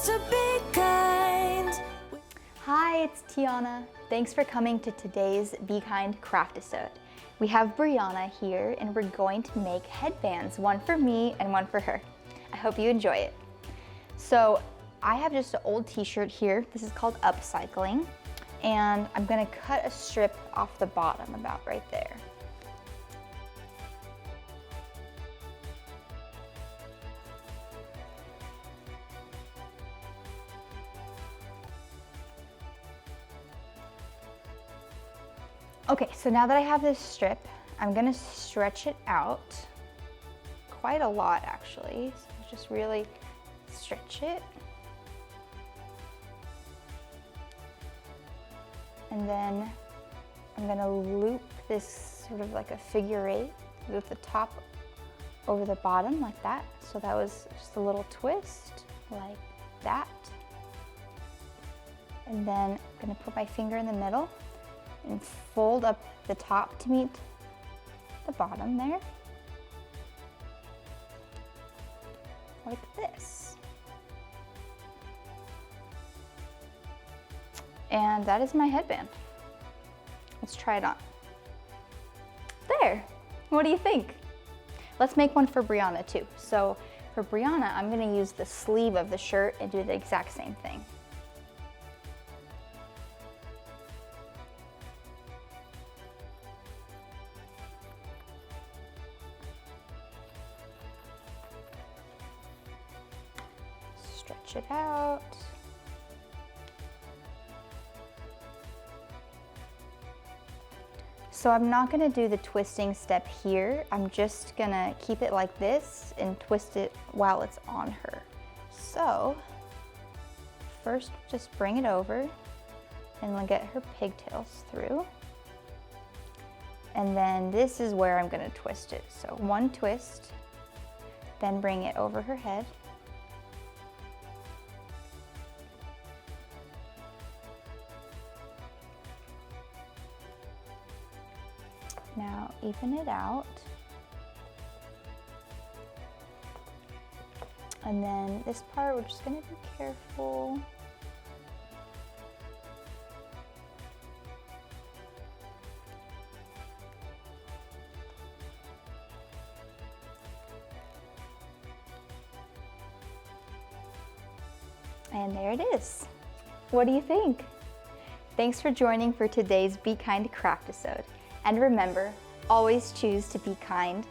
choose to be kind. Hi, it's Tiana. Thanks for coming to today's Be Kind Craftisode. We have Brianna here and we're going to make headbands, one for me and one for her. I hope you enjoy it. So I have just an old t-shirt here. This is called upcycling. And I'm gonna cut a strip off the bottom about right there. Okay, so now that I have this strip, I'm gonna stretch it out quite a lot actually. So just really stretch it. And then I'm gonna loop this sort of like a figure eight with the top over the bottom like that. So that was just a little twist like that. And then I'm gonna put my finger in the middle and fold up the top to meet the bottom there, like this. And that is my headband. Let's try it on. There, what do you think? Let's make one for Brianna too. So for Brianna, I'm gonna use the sleeve of the shirt and do the exact same thing. Stretch it out. So I'm not gonna do the twisting step here. I'm just gonna keep it like this and twist it while it's on her. So first just bring it over and we'll get her pigtails through. And then this is where I'm gonna twist it. So one twist, then bring it over her head. Now even it out. And then this part, we're just gonna be careful. And there it is. What do you think? Thanks for joining for today's Be Kind Craftisode. And remember, always choose to be kind